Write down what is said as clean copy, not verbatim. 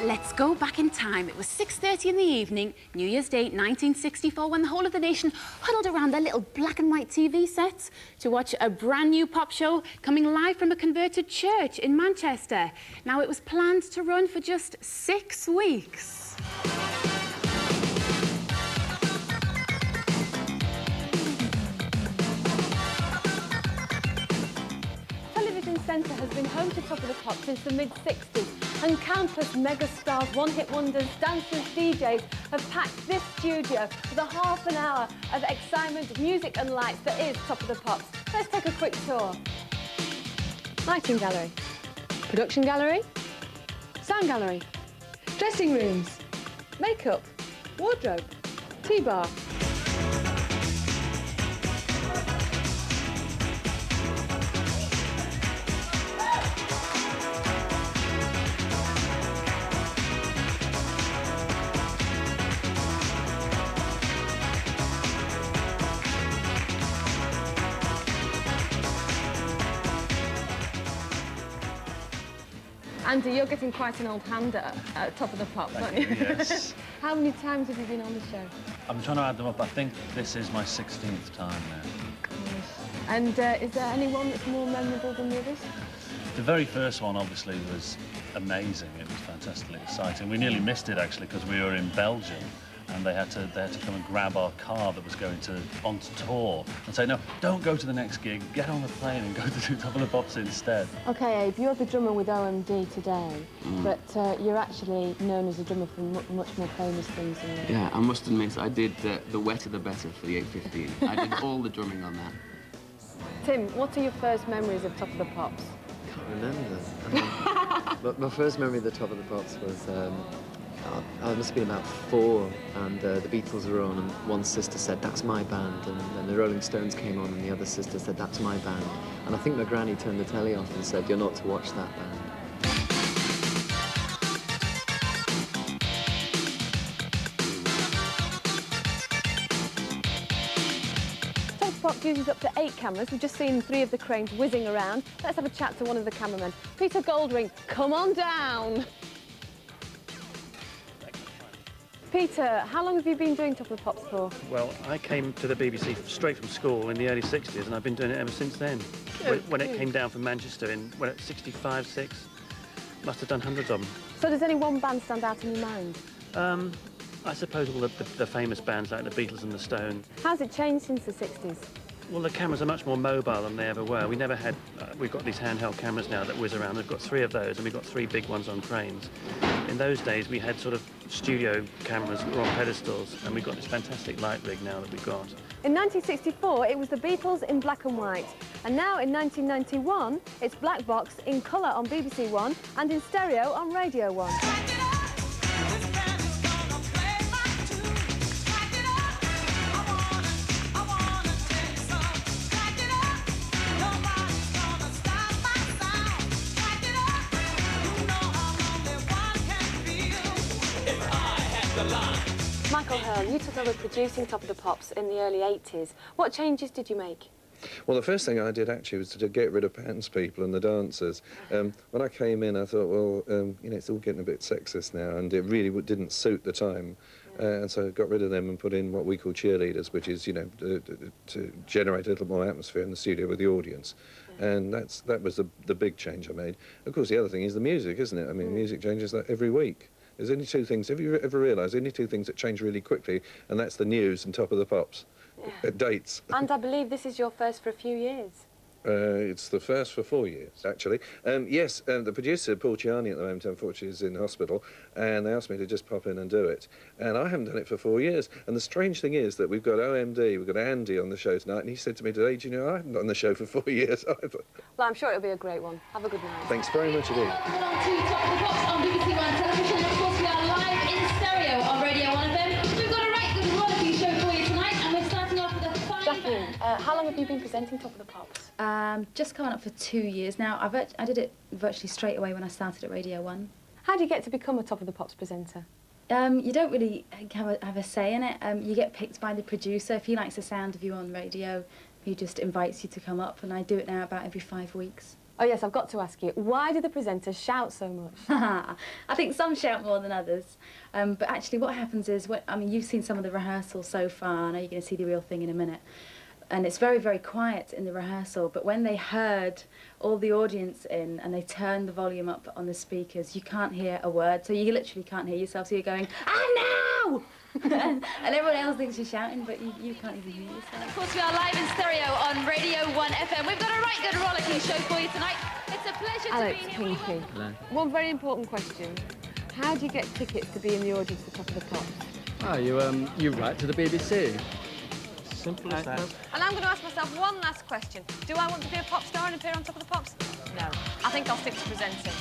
Let's go back in time. It was 6:30 in the evening, New Year's Day, 1964, when the whole of the nation huddled around their little black and white TV sets to watch a brand new pop show coming live from a converted church in Manchester. Now, it was planned to run for just 6 weeks. Centre has been home to Top of the Pops since the mid-60s, and countless mega-stars, one-hit wonders, dancers, DJs have packed this studio with a half an hour of excitement, music and lights that is Top of the Pops. Let's take a quick tour. Lighting gallery, production gallery, sound gallery, dressing rooms, makeup, wardrobe, tea bar. Andy, you're getting quite an old hand at Top of the Pops, aren't you? Yes. How many times have you been on the show? I'm trying to add them up. I think this is my 16th time now. And is there anyone that's more memorable than the others? The very first one, obviously, was amazing. It was fantastically exciting. We nearly missed it, actually, because we were in Belgium, and they had to come and grab our car that was going on tour and say, no, don't go to the next gig, get on the plane and go to Top of the Pops instead. OK, Abe, you're the drummer with OMD today, but you're actually known as a drummer for much more famous things than that. Yeah, I must admit, I did the wetter the better for the 815. I did all the drumming on that. Tim, what are your first memories of Top of the Pops? I can't remember. But my first memory of the Top of the Pops was I must have been about 4, and the Beatles were on, and one sister said, "That's my band," and then the Rolling Stones came on, and the other sister said, "That's my band." And I think my granny turned the telly off and said, "You're not to watch that band." Top of the Pops uses up to 8 cameras. We've just seen 3 of the cranes whizzing around. Let's have a chat to one of the cameramen. Peter Goldring, come on down. Peter, how long have you been doing Top of the Pops for? Well, I came to the BBC straight from school in the early 60s, and I've been doing it ever since then. When it came down from Manchester in, when at 65, 6, must have done hundreds of them. So does any one band stand out in your mind? I suppose all the famous bands like the Beatles and the Stones. How's it changed since the 60s? Well, the cameras are much more mobile than they ever were. We never had, we've got these handheld cameras now that whiz around. We've got 3 of those, and we've got 3 big ones on cranes. In those days, we had sort of studio cameras that were on pedestals, and we've got this fantastic light rig now that we've got. In 1964, it was the Beatles in black and white. And now, in 1991, it's black box in colour on BBC One and in stereo on Radio 1. Michael Hurll, you took over producing Top of the Pops in the early 80s. What changes did you make? Well, the first thing I did actually was to get rid of pants people and the dancers. When I came in, I thought, well, you know, it's all getting a bit sexist now, and it really didn't suit the time. And so I got rid of them and put in what we call cheerleaders, which is, you know, to generate a little more atmosphere in the studio with the audience. And that was the big change I made. Of course, the other thing is the music, isn't it? I mean, music changes that every week. There's only 2 things. Have you ever realised only 2 things that change really quickly, and that's the news and Top of the Pops. Yeah. Dates. And I believe this is your first for a few years. It's the first for 4 years, actually. Yes, the producer, Paul Ciani, at the moment, unfortunately, is in hospital, and they asked me to just pop in and do it. And I haven't done it for 4 years. And the strange thing is that we've got OMD, we've got Andy on the show tonight, and he said to me today, do you know, I haven't done the show for 4 years either. Well, I'm sure it'll be a great one. Have a good night. Thanks very much indeed. Coming on to Top of the Pops on BBC One television. Of course, we are live in stereo on Radio 1 FM. We've got a right good quality show for you tonight, and we're starting off with a fine band. How long have you been presenting Top of the Pops? Just coming up for 2 years now. I did it virtually straight away when I started at Radio 1. How do you get to become a Top of the Pops presenter? You don't really have a say in it. You get picked by the producer. If he likes the sound of you on radio, he just invites you to come up, and I do it now about every 5 weeks. Oh yes, I've got to ask you, why do the presenters shout so much? I think some shout more than others. But actually what happens is, I mean, you've seen some of the rehearsals so far. I know you're going to see the real thing in a minute. And it's very, very quiet in the rehearsal, but when they heard all the audience in and they turned the volume up on the speakers, you can't hear a word, so you literally can't hear yourself, so you're going, "Ah, no!" and everyone else thinks you're shouting, but you can't even hear yourself. Of course, we are live in stereo on Radio 1 FM. We've got a right good rollicking show for you tonight. It's a pleasure Alex, to be here. Pinky, Hello. one very important question. How do you get tickets to be in the audience at the Top of the Pops? Oh, you write to the BBC. Simple as that. And I'm going to ask myself one last question. Do I want to be a pop star and appear on Top of the Pops? No. I think I'll stick to presenting.